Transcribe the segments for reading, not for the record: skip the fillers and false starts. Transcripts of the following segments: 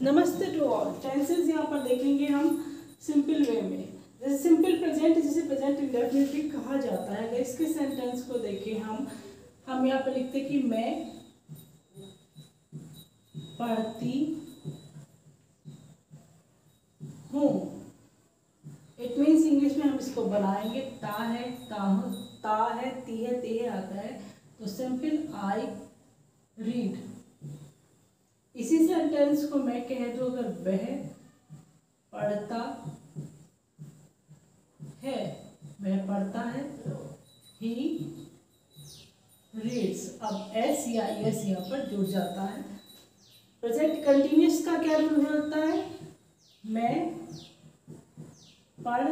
नमस्ते to all. Tenses यहाँ पर देखेंगे हम सिंपल वे में। जैसे सिंपल प्रेजेंट, जिसे प्रेजेंट इंडेफिनिट भी कहा जाता है। अगर इसके सेंटेंस को देखें हम यहाँ पर लिखते कि मैं पढ़ती हूँ। इट मीन्स इंग्लिश में हम इसको बनाएंगे ता है, ता है, ती है, ते है आता है, तो सिंपल आई रीड। इसी सेंटेंस को मैं कह दूं अगर वह पढ़ता है, वह पढ़ता है, ही रीड्स। अब एस या एस यहाँ पर जुड़ जाता है। प्रेजेंट कंटिन्यूस का क्या रूल होता है? मैं पढ़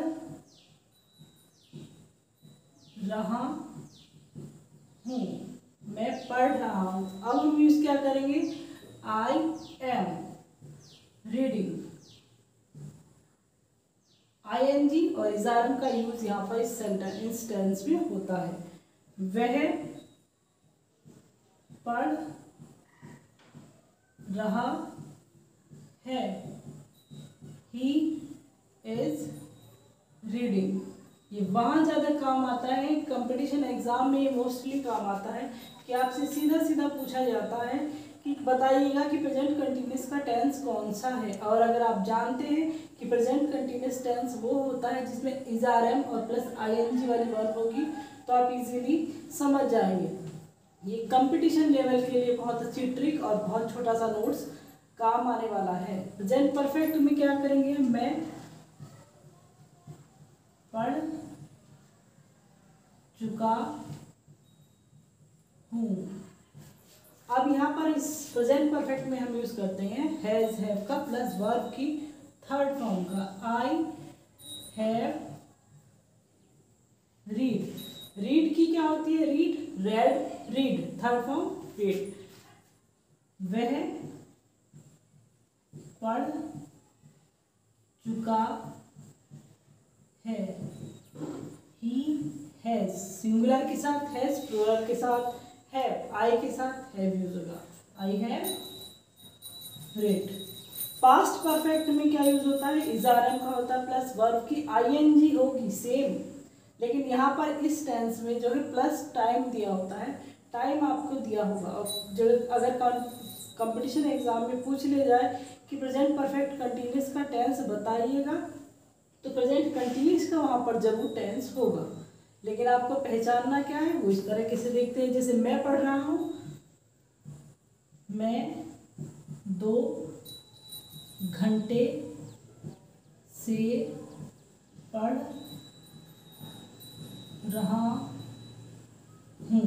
रहा हूँ, मैं पढ़ रहा हूँ। अब हम यूज क्या करेंगे? I am reading. ING और इजारम का यूज यहाँ पर इस सेंटेंस में होता है। वह पढ़ रहा है, ही इज रीडिंग। ये वहाँ ज़्यादा काम आता है, कंपटीशन एग्जाम में ये मोस्टली काम आता है कि आपसे सीधा सीधा पूछा जाता है कि बताइएगा कि प्रेजेंट कंटिन्यूस का टेंस कौन सा है। और अगर आप जानते हैं कि प्रेजेंट कंटिन्यूस टेंस वो होता है जिसमें इजारम और प्लस ING वाली वर्ब होगी, तो आप इजीली समझ जाएंगे। ये कंपटीशन लेवल के लिए बहुत अच्छी ट्रिक और बहुत छोटा सा नोट्स काम आने वाला है। प्रेजेंट परफेक्ट में क्या करेंगे? मैं पढ़ चुका हूँ। अब यहाँ पर इस प्रेजेंट परफेक्ट में हम यूज करते हैं हैज, हैव का प्लस वर्ब की थर्ड फॉर्म का। I have read. रीड की क्या होती है? Read, red, read, third form read. वह पढ़ चुका है, ही हैज। सिंगुलर के साथ हैज, प्लूरल के साथ हैव, आई के साथ हैव यूज होगा। I have read. Past perfect में क्या यूज होता है? इजारम का होता है प्लस वर्ब की ING होगी सेम, लेकिन यहाँ पर इस टेंस में जो है प्लस टाइम दिया होता है। टाइम आपको दिया होगा। और जो अगर कंपटीशन एग्जाम में पूछ ले जाए कि प्रेजेंट परफेक्ट कंटिन्यूस का टेंस बताइएगा, तो प्रेजेंट कंटिन्यूस का वहाँ पर जरूर टेंस होगा। लेकिन आपको पहचानना क्या है, वो इस तरह से देखते हैं। जैसे मैं पढ़ रहा हूँ, मैं 2 घंटे से पढ़ रहा हूँ।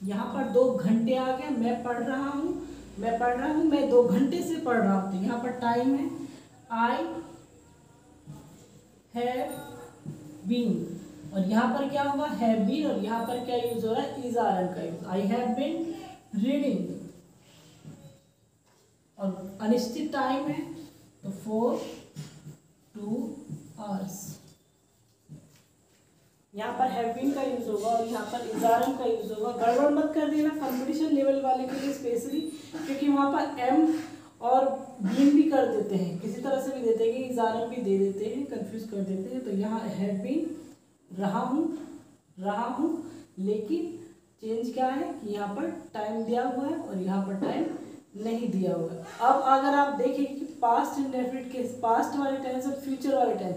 यहाँ पर 2 घंटे आ गया। मैं पढ़ रहा हूँ, मैं पढ़ रहा हूँ, मैं 2 घंटे से पढ़ रहा हूँ, तो यहाँ पर टाइम है। आई हैव बीन, और यहाँ पर क्या होगा? हैव बीन, और यहाँ पर क्या यूज हो रहा है? इज आर का use. I have been reading, और अनिश्चित टाइम है तो 4 2 आवर्स। यहाँ पर हैव बीन का यूज होगा और यहाँ पर इजारम का यूज होगा। गड़बड़ मत कर देना कंपटीशन लेवल वाले के लिए स्पेशली, क्योंकि वहाँ पर एम और बीन भी कर देते हैं, किसी तरह से भी देते हैं कि इजारम भी दे देते हैं, कंफ्यूज कर देते हैं। तो यहाँ हैव बीन रहा हूँ, लेकिन चेंज क्या है कि यहाँ पर टाइम दिया हुआ है और यहाँ पर टाइम नहीं दिया हुआ है। अब अगर आप देखें कि पास्ट इंडेफिनिट के पास्ट वाले टेंस और फ्यूचर वाले टेंस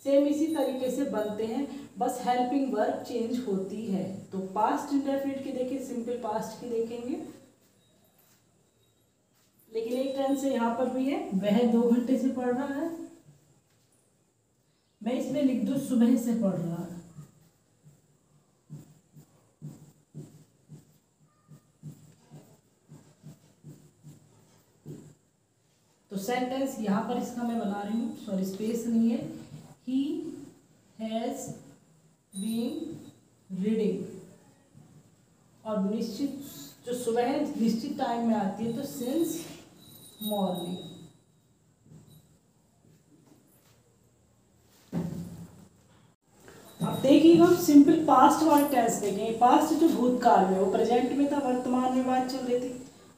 सेम इसी तरीके से बनते हैं, बस हेल्पिंग वर्ब चेंज होती है। तो पास्ट इंडेफिनिट की देखिए, सिंपल पास्ट की देखेंगे, लेकिन एक टेंस से यहाँ पर भी है, वह 2 घंटे से पढ़ रहा है। मैं इसमें लिख दूं सुबह से पढ़ रहा है। तो सेंटेंस यहाँ पर इसका मैं बना रही हूँ, सॉरी स्पेस नहीं है। ही हैज बीन रीडिंग, और निश्चित जो सुबह है निश्चित टाइम में आती है, तो सिंस मॉर्निंग। अब देखिएगा हम सिंपल पास्ट वाले टेंस देखेंगे। पास्ट जो भूतकाल में, वो प्रेजेंट में था, वर्तमान में बात चल रही थी।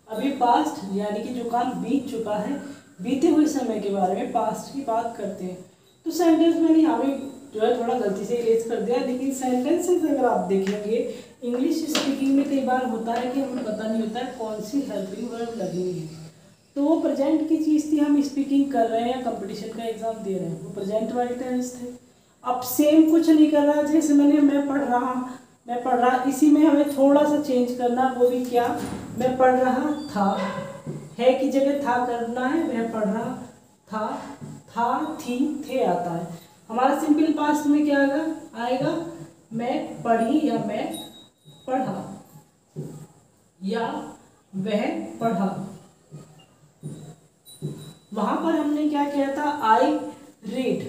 अभी पास्ट यानी कि जो काम बीत चुका है, बीते हुए समय के बारे में, पास्ट की बात करते हैं। तो सेंटेंस मैंने यहाँ पे जो है थोड़ा गलती से इरेज कर दिया, लेकिन सेंटेंसेस अगर आप देखेंगे इंग्लिश स्पीकिंग में कई बार होता है कि हमें पता नहीं होता है कौन सी हेल्पिंग वर्ब लगनी है। तो वो प्रेजेंट की चीज़ थी, हम स्पीकिंग कर रहे हैं या कंपटीशन का एग्जाम दे रहे हैं, वो प्रेजेंट वाले टेंस थे। अब सेम कुछ नहीं कर रहा, जैसे मैंने मैं पढ़ रहा, इसी में हमें थोड़ा सा चेंज करना, वो भी क्या, मैं पढ़ रहा था, है की जगह था करना है, मैं पढ़ रहा था, थी, थे आता है। हमारा सिंपल पास्ट में क्या आएगा, मैं पढ़ी या मैं पढ़ा या वह पढ़ा। वहां पर हमने क्या किया था, आई रीड।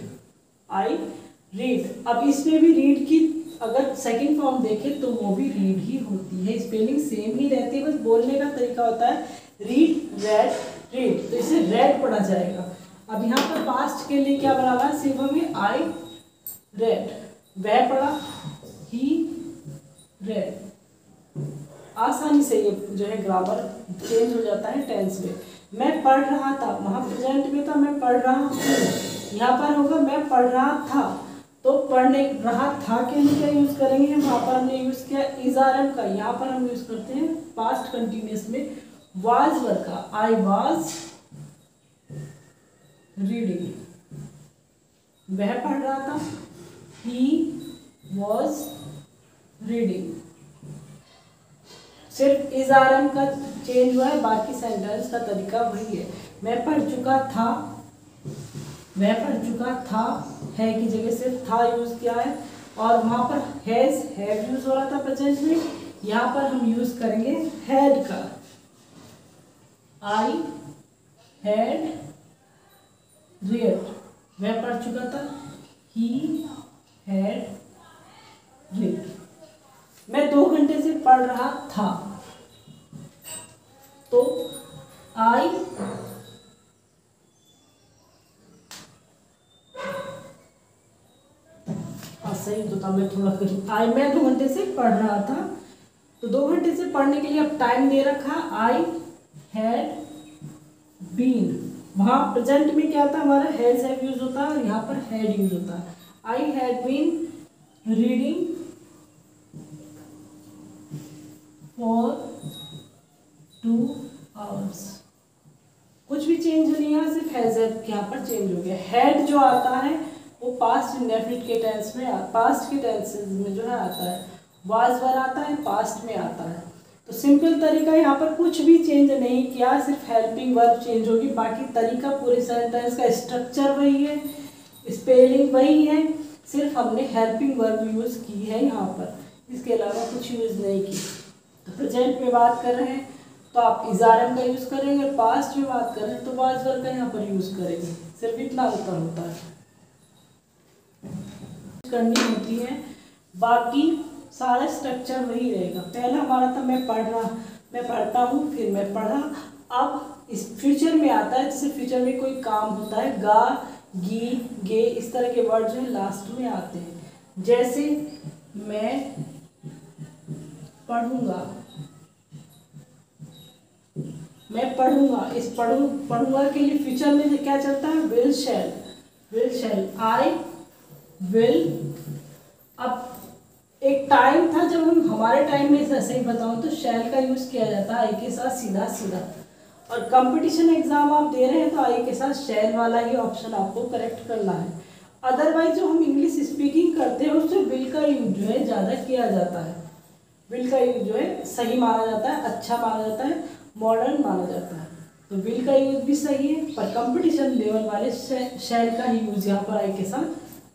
अब इसमें भी रीड की अगर सेकंड फॉर्म देखें तो वो भी रीड ही होती है, स्पेलिंग सेम ही रहती है, बस बोलने का तरीका होता है रीड, रेड, रीड, तो इसे रेड पढ़ा जाएगा। अब यहाँ पर पास्ट के लिए क्या बनाना है, सिर्फ हमें आई रेड, वह पढ़ा, ही रेड। आसानी से ये जो है ग्रामर चेंज हो जाता है टेंस में। मैं पढ़ रहा था, वहाँ प्रेजेंट में था मैं पढ़ रहा हूँ, यहाँ पर होगा मैं पढ़ रहा था। तो पढ़ने रहा था के लिए क्या यूज करेंगे, वहाँ पर हमने यूज किया इज आर एम का, यहाँ पर हम यूज करते हैं पास्ट कंटिन्यूअस में वाज वर्ब का, आई वाज रीडिंग, वह पढ़ रहा था, ही वॉज रीडिंग। सिर्फ इज आर एम का चेंज हुआ है, बाकी सेंटेंस का तरीका वही है। मैं पढ़ चुका था, वह पढ़ चुका था, है की जगह सिर्फ था यूज किया है, और वहां पर हैज हैव यूज हो रहा था प्रेजेंट में, यहाँ पर हम यूज करेंगे हैड का, आई हैड read, वह पढ़ चुका था, he had read। मैं 2 घंटे से पढ़ रहा था, तो I सही तो था, मैं थोड़ा करी, मैं 2 घंटे से पढ़ रहा था, तो 2 घंटे से पढ़ने के लिए अब टाइम दे रखा, I had been। वहाँ प्रेजेंट में क्या था हमारा, हैज हैव यूज होता है, यहाँ पर हैड यूज होता है। I had been reading for 2 hours. कुछ भी चेंज नहीं है, सिर्फ हैज हैव यहाँ पर चेंज हो गया। हैड जो आता है वो पास्ट इंडेफिनिट के टेंस में, पास्ट के टेंसेस में जो है आता है, वाज वर आता है, पास्ट में आता है। तो सिंपल तरीका, यहाँ पर कुछ भी चेंज नहीं किया, सिर्फ हेल्पिंग वर्ब चेंज होगी, बाकी तरीका पूरे सेंटेंस का स्ट्रक्चर वही है, स्पेलिंग वही है, सिर्फ हमने हेल्पिंग वर्ब यूज की है यहाँ पर, इसके अलावा कुछ यूज नहीं की। तो प्रेजेंट में बात कर रहे हैं तो आप इजारम का यूज करेंगे, पास्ट में बात कर रहे हैं तो वाज वर्ब का यहाँ पर यूज करेंगे, सिर्फ इतना अंतर होता है, करनी होती है, बाकी सारा स्ट्रक्चर वही रहेगा। पहला हमारा था मैं पढ़ता हूँ, फिर मैं पढ़ा। अब इस फ्यूचर में आता है, जैसे फ्यूचर में कोई काम होता है, गा, गी, गे, इस तरह के वर्ड जो है लास्ट में आते हैं। जैसे मैं पढ़ूंगा, मैं पढ़ूंगा, इस पढ़ूंगा के लिए फ्यूचर में क्या चलता है, विल शैल, आई विल। अब एक टाइम था जब हमारे टाइम में ऐसे ही बताऊं तो शैल का यूज किया जाता है आई के साथ सीधा, और कंपटीशन एग्जाम आप दे रहे हैं तो आई के साथ शैल वाला ही ऑप्शन आपको करेक्ट करना है। अदरवाइज जो हम इंग्लिश स्पीकिंग करते हैं उसमें विल का यूज जो है ज़्यादा किया जाता है, विल का यूज जो है सही माना जाता है, अच्छा माना जाता है, मॉडर्न माना जाता है। तो विल का यूज भी सही है, पर कंपटीशन लेवल वाले शैल का ही यूज यहाँ पर आई के साथ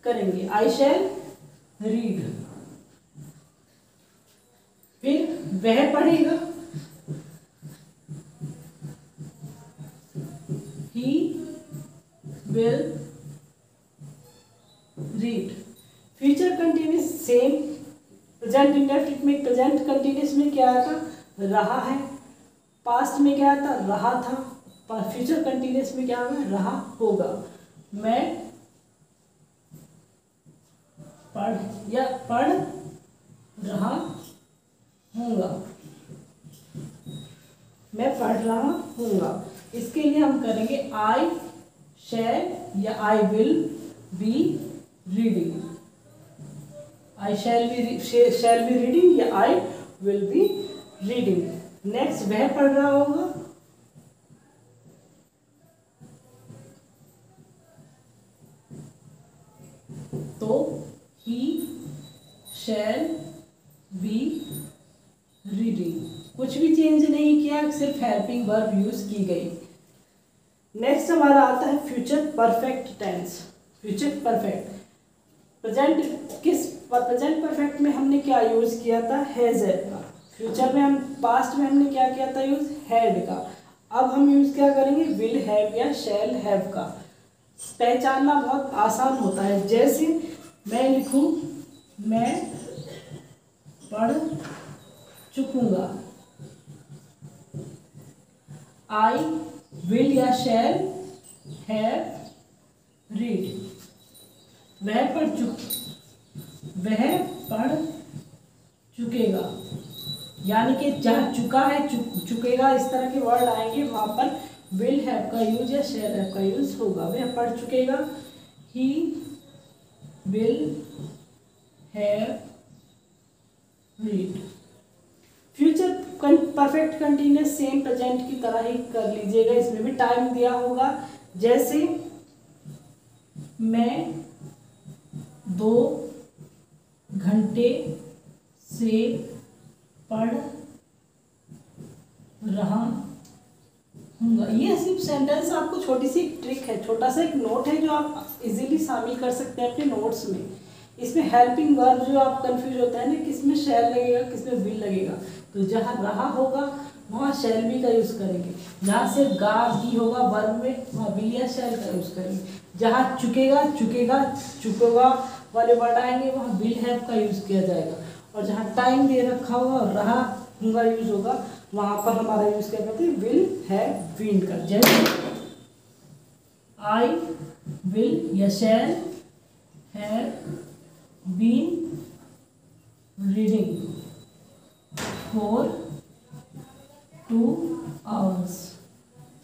करेंगे। आई शैल रीड, फिर वह पढ़ेगा, he will read। Future continuous same, present indefinite में प्रेजेंट कंटिन्यूस में क्या आता, रहा है, पास्ट में क्या आता, रहा था, फ्यूचर कंटिन्यूस में क्या होगा, रहा होगा। मैं पढ़ रहा हूँगा, मैं पढ़ रहा हूँगा। इसके लिए हम करेंगे आई शैल या I will be reading. I shall be reading या I will be reading. Next वह पढ़ रहा होगा, तो ही शैल बी रीडिंग। कुछ भी चेंज नहीं किया, सिर्फ हेल्पिंग वर्ब यूज की गई। नेक्स्ट हमारा आता है future perfect tense. Future perfect present perfect में हमने क्या यूज किया था, हैज हैड का। फ्यूचर में हम पास्ट में हमने क्या किया था यूज, हैड का। अब हम यूज क्या करेंगे, विल हैव या शैल हैव का। पहचानना बहुत आसान होता है। जैसे मैं लिखूं, मैं पढ़ चुकूंगा, आई विल या शैल हैव रीड। वह पढ़ चुकेगा, यानी कि जहाँ चुका है चुकेगा इस तरह के वर्ड आएंगे, वहां पर विल हैव का यूज या शैल हैव का यूज होगा। वह पढ़ चुकेगा, he will have read. Future perfect continuous same present की तरह ही कर लीजिएगा, इसमें भी टाइम दिया होगा। जैसे मैं 2 घंटे से पढ़ रहा हूँ। ये सिर्फ सेंटेंस आपको छोटी सी ट्रिक है, छोटा सा एक नोट है जो आप इजीली शामिल कर सकते हैं अपने नोट्स में। इसमें हेल्पिंग वर्ब जो आप कंफ्यूज होता है ना, किसमें शैल लगेगा किसमें विल लगेगा, तो जहाँ रहा होगा वहाँ शैल बी का यूज करेंगे, जहाँ से गा भी होगा वर्ब में वहाँ विल या शैल का यूज करेंगे, जहाँ चुकेगा वाले वर्ड आएंगे वहाँ विल हैव का यूज किया जाएगा, और जहाँ टाइम दे रखा होगा और रहा होगा यूज होगा वहाँ पर हमारा यूज क्या करते हैं, विल हैव बीन का। जैसे आई विल या shall have been reading for 2 hours।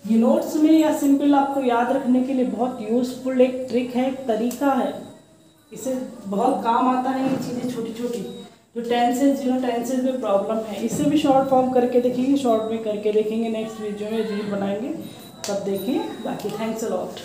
ये नोट्स में या सिंपल आपको याद रखने के लिए बहुत यूजफुल एक ट्रिक है, एक तरीका है, इसे बहुत काम आता है। ये चीज़ें छोटी छोटी जो टेंसेज में प्रॉब्लम है, इससे भी शॉर्ट फॉर्म करके देखेंगे, शॉर्ट में करके देखेंगे। नेक्स्ट वीडियो में रील बनाएंगे, तब देखिए। बाकी थैंक्स अ लॉट।